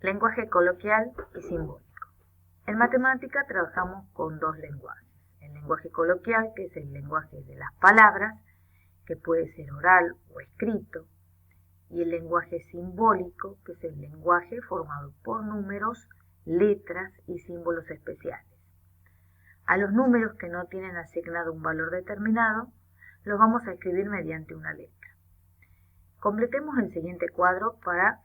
Lenguaje coloquial y simbólico. En matemática trabajamos con dos lenguajes. El lenguaje coloquial, que es el lenguaje de las palabras, que puede ser oral o escrito, y el lenguaje simbólico, que es el lenguaje formado por números, letras y símbolos especiales. A los números que no tienen asignado un valor determinado, los vamos a escribir mediante una letra. Completemos el siguiente cuadro para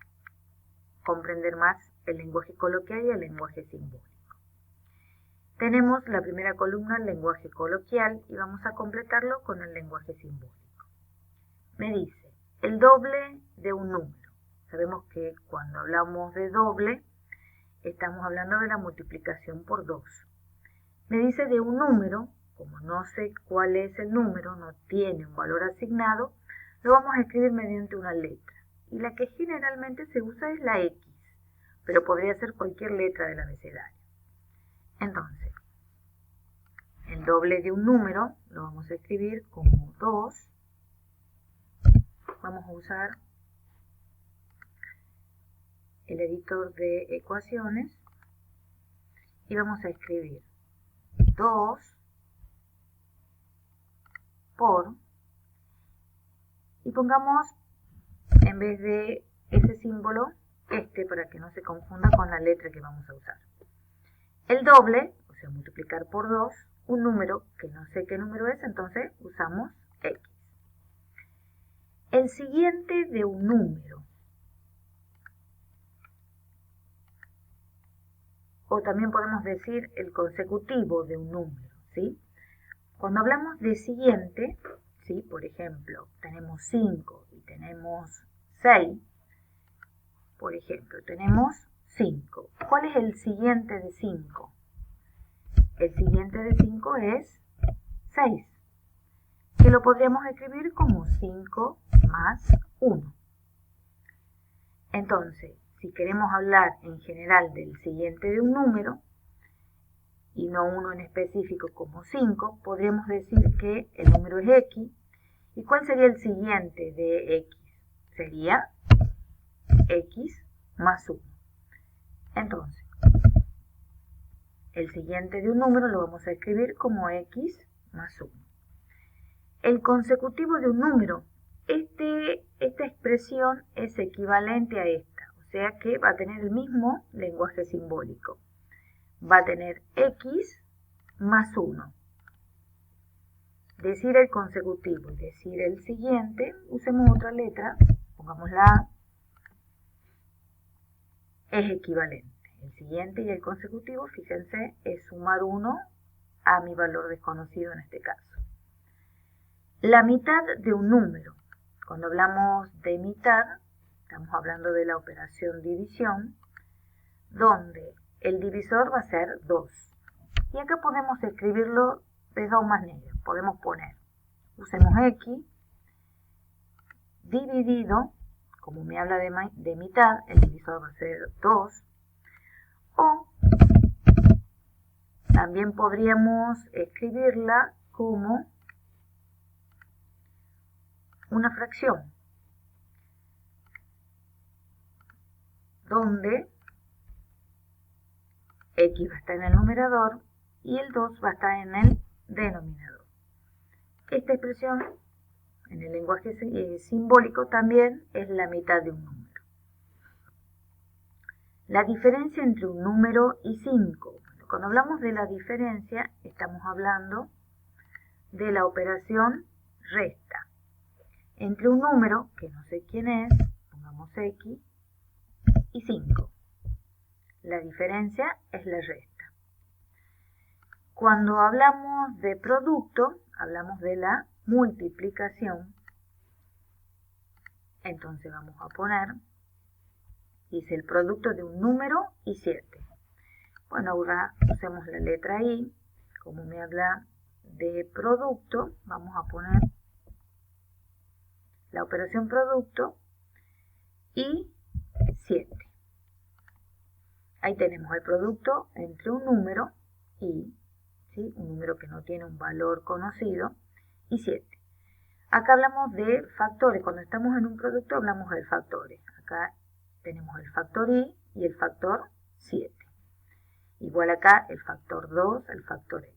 comprender más el lenguaje coloquial y el lenguaje simbólico. Tenemos la primera columna, el lenguaje coloquial, y vamos a completarlo con el lenguaje simbólico. Me dice, el doble de un número. Sabemos que cuando hablamos de doble, estamos hablando de la multiplicación por 2. Me dice de un número, como no sé cuál es el número, no tiene un valor asignado, lo vamos a escribir mediante una letra. Y la que generalmente se usa es la X, pero podría ser cualquier letra del abecedario. Entonces, el doble de un número lo vamos a escribir como 2. Vamos a usar el editor de ecuaciones y vamos a escribir 2 por, y pongamos en vez de ese símbolo, para que no se confunda con la letra que vamos a usar. El doble, o sea, multiplicar por 2, un número que no sé qué número es, entonces usamos X. El siguiente de un número, o también podemos decir el consecutivo de un número, ¿sí? Cuando hablamos de siguiente, ¿sí? Por ejemplo, tenemos 5 y tenemos 6, por ejemplo, tenemos 5. ¿Cuál es el siguiente de 5? El siguiente de 5 es 6, que lo podríamos escribir como 5 más 1. Entonces, si queremos hablar en general del siguiente de un número, y no uno en específico como 5, podríamos decir que el número es X. ¿Y cuál sería el siguiente de X? Sería X más 1. Entonces, el siguiente de un número lo vamos a escribir como X más 1. El consecutivo de un número, esta expresión es equivalente a esta, o sea que va a tener el mismo lenguaje simbólico. Va a tener X más 1. Decir el consecutivo y decir el siguiente, usemos otra letra, pongamos la A, es equivalente. El siguiente y el consecutivo, fíjense, es sumar 1 a mi valor desconocido en este caso. La mitad de un número. Cuando hablamos de mitad, estamos hablando de la operación división, donde el divisor va a ser 2. Y acá podemos escribirlo de dos maneras. Podemos poner, usemos X, dividido, como me habla de mitad, el divisor va a ser 2. O también podríamos escribirla como una fracción, donde X va a estar en el numerador y el 2 va a estar en el denominador. Esta expresión en el lenguaje simbólico también es la mitad de un número. La diferencia entre un número y 5. Cuando hablamos de la diferencia, estamos hablando de la operación resta. Entre un número, que no sé quién es, pongamos X, y 5. La diferencia es la resta. Cuando hablamos de producto, hablamos de la multiplicación. Entonces vamos a poner, dice el producto de un número y 7. Bueno, ahora usemos la letra I. Como me habla de producto, vamos a poner la operación producto y 7. Ahí tenemos el producto entre un número y, ¿sí? Un número que no tiene un valor conocido, y 7. Acá hablamos de factores. Cuando estamos en un producto hablamos de factores. Acá tenemos el factor I y el factor 7. Igual acá el factor 2, el factor x.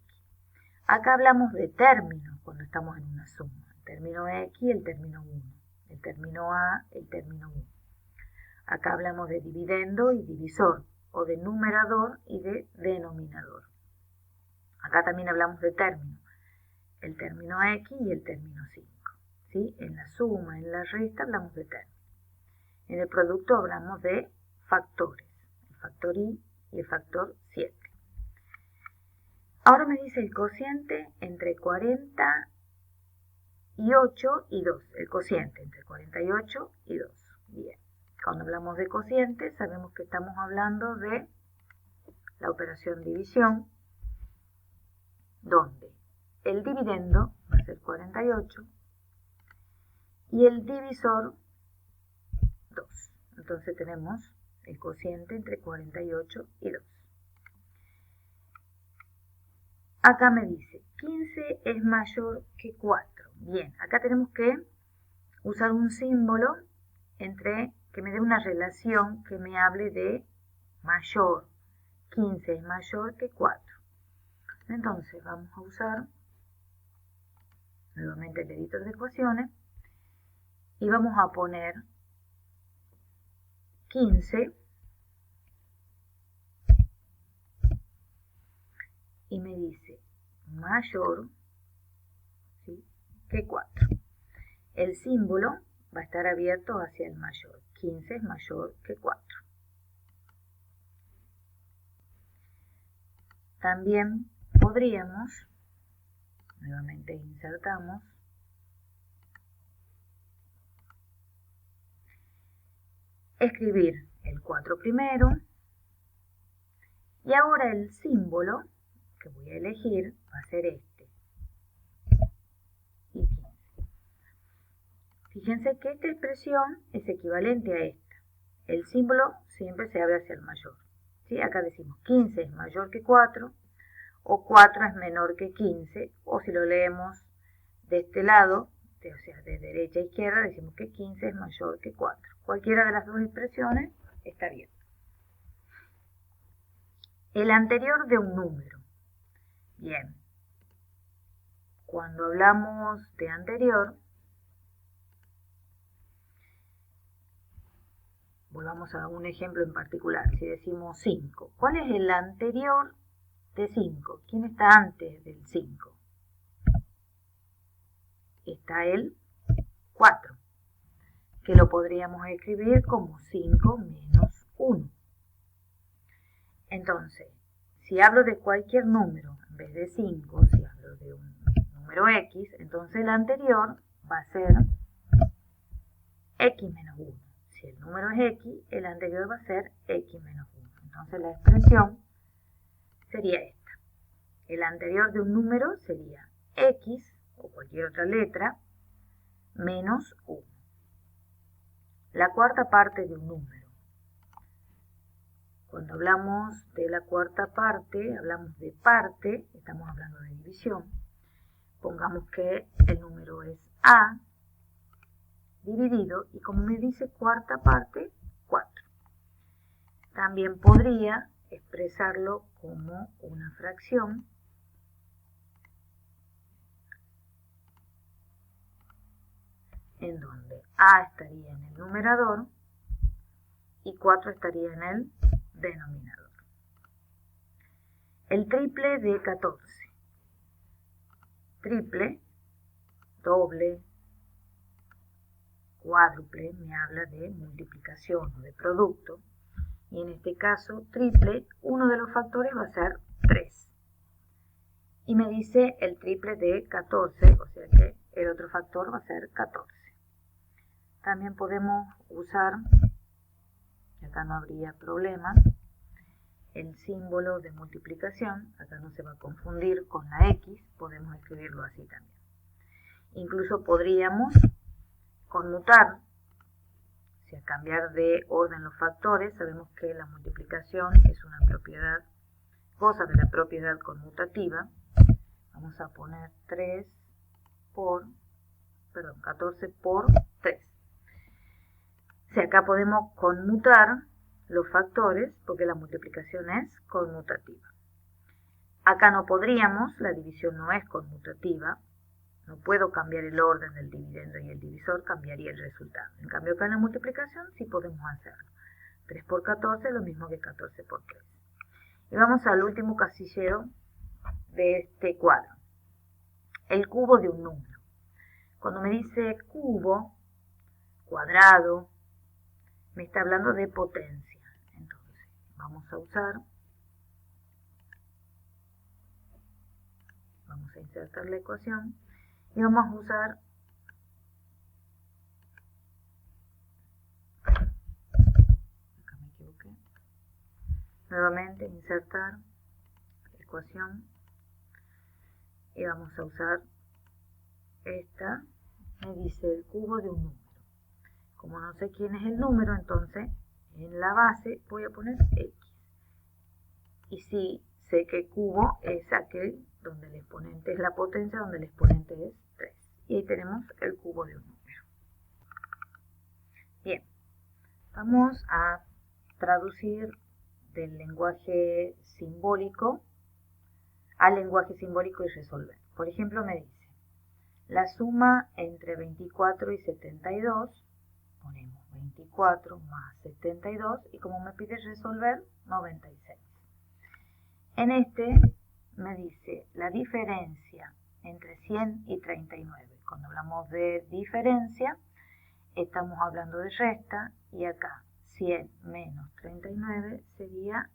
Acá hablamos de términos cuando estamos en una suma. El término x y el término 1. El término a, el término 1. Acá hablamos de dividendo y divisor, o de numerador y de denominador. Acá también hablamos de términos. El término x y el término 5. ¿Sí? En la suma, en la resta hablamos de términos. En el producto hablamos de factores. El factor y el factor 7. Ahora me dice el cociente entre 48 y 2. El cociente entre 48 y 2. Bien. Cuando hablamos de cociente sabemos que estamos hablando de la operación división, donde el dividendo va a ser 48 y el divisor 2. Entonces tenemos el cociente entre 48 y 2. Acá me dice 15 es mayor que 4. Bien, acá tenemos que usar un símbolo que me dé una relación que me hable de mayor. 15 es mayor que 4. Entonces vamos a usar nuevamente el editor de ecuaciones y vamos a poner 15 y me dice mayor, ¿sí?, que 4. El símbolo va a estar abierto hacia el mayor. 15 es mayor que 4. También podríamos, nuevamente insertamos, escribir el 4 primero y ahora el símbolo que voy a elegir va a ser este. Y 15. Fíjense que esta expresión es equivalente a esta. El símbolo siempre se abre hacia el mayor. ¿Sí? Acá decimos 15 es mayor que 4 o 4 es menor que 15, o si lo leemos de este lado, o sea, de derecha a izquierda, decimos que 15 es mayor que 4. Cualquiera de las dos expresiones está bien. El anterior de un número. Bien. Cuando hablamos de anterior, volvamos a un ejemplo en particular. Si decimos 5, ¿cuál es el anterior de 5? ¿Quién está antes del 5? Está el 4, que lo podríamos escribir como 5 menos 1. Entonces, si hablo de cualquier número en vez de 5, si hablo de un número x, entonces el anterior va a ser x menos 1. Si el número es x, el anterior va a ser x menos 1. Entonces la expresión sería esta. El anterior de un número sería x, o cualquier otra letra, menos 1. La cuarta parte de un número. Cuando hablamos de la cuarta parte, hablamos de parte, estamos hablando de división. Pongamos que el número es a dividido, y como me dice cuarta parte, 4. También podría expresarlo como una fracción en donde a estaría en el numerador y 4 estaría en el denominador. El triple de 14. Triple, doble, cuádruple, me habla de multiplicación o de producto. Y en este caso, triple, uno de los factores va a ser 3. Y me dice el triple de 14, o sea que el otro factor va a ser 14. También podemos usar, acá no habría problema, el símbolo de multiplicación. Acá no se va a confundir con la x, podemos escribirlo así también. Incluso podríamos conmutar, o sea, cambiar de orden los factores. Sabemos que la multiplicación es una propiedad, goza de la propiedad conmutativa. Vamos a poner 14 por 3. O sea, acá podemos conmutar los factores porque la multiplicación es conmutativa. Acá no podríamos, la división no es conmutativa, no puedo cambiar el orden del dividendo y el divisor, cambiaría el resultado. En cambio acá en la multiplicación sí podemos hacerlo. 3 por 14 es lo mismo que 14 por 3. Y vamos al último casillero de este cuadro. El cubo de un número. Cuando me dice cubo, cuadrado, me está hablando de potencia. Entonces, vamos a insertar la ecuación y vamos a usar acá me equivoqué, nuevamente insertar ecuación y vamos a usar esta, me dice el cubo de un número. Como no sé quién es el número, entonces en la base voy a poner x. Y sí sé que cubo es aquel donde el exponente es la potencia, donde el exponente es 3. Y ahí tenemos el cubo de un número. Bien, vamos a traducir del lenguaje simbólico al lenguaje simbólico y resolver. Por ejemplo, me dice, la suma entre 24 y 72, ponemos 24 más 72 y como me pide resolver, 96. En este me dice la diferencia entre 100 y 39. Cuando hablamos de diferencia, estamos hablando de resta y acá 100 menos 39 sería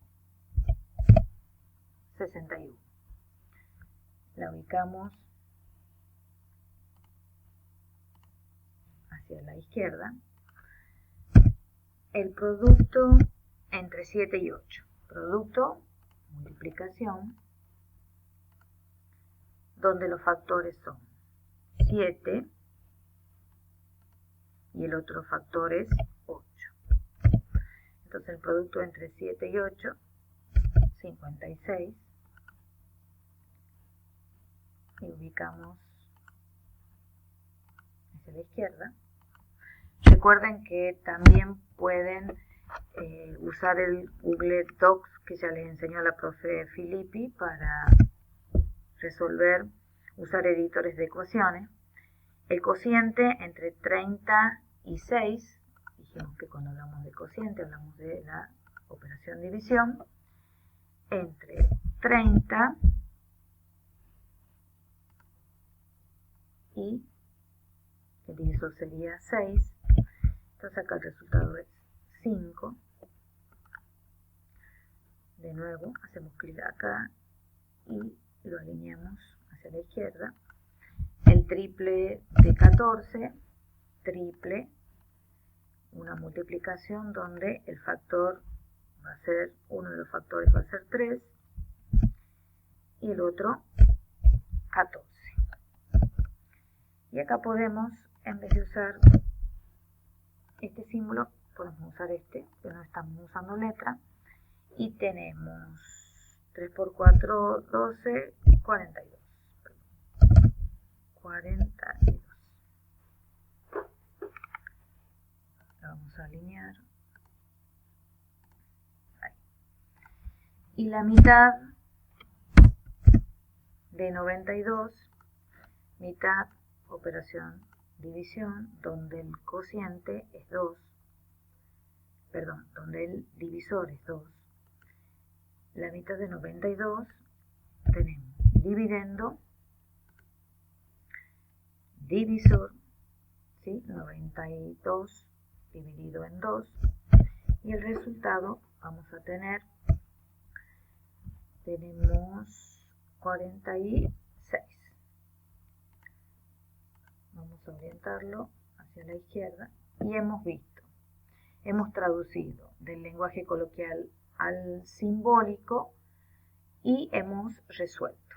61. La ubicamos hacia la izquierda. El producto entre 7 y 8. Producto, multiplicación, donde los factores son 7 y el otro factor es 8. Entonces el producto entre 7 y 8, 56. Y ubicamos hacia la izquierda. Recuerden que también pueden usar el Google Docs que ya les enseñó la profe Filippi para resolver, usar editores de ecuaciones. El cociente entre 30 y 6, dijimos que cuando hablamos de cociente hablamos de la operación división, entre 30 y el divisor sería 6, entonces acá el resultado es 5. De nuevo hacemos clic acá y lo alineamos hacia la izquierda. El triple de 14, triple, una multiplicación donde el factor va a ser, uno de los factores va a ser 3 y el otro 14. Y acá podemos, en vez de usar este símbolo, podemos usar este, que no estamos usando letra, y tenemos 3 por 4, 12, 42. 42. Lo vamos a alinear. Ahí. Y la mitad de 92, mitad operación división, donde el cociente es 2, perdón, donde el divisor es 2. La mitad de 92 tenemos dividendo, divisor, ¿sí? 92 dividido en 2 y el resultado vamos a tener, tenemos 46. Vamos a orientarlo hacia la izquierda y hemos visto, hemos traducido del lenguaje coloquial al simbólico y hemos resuelto.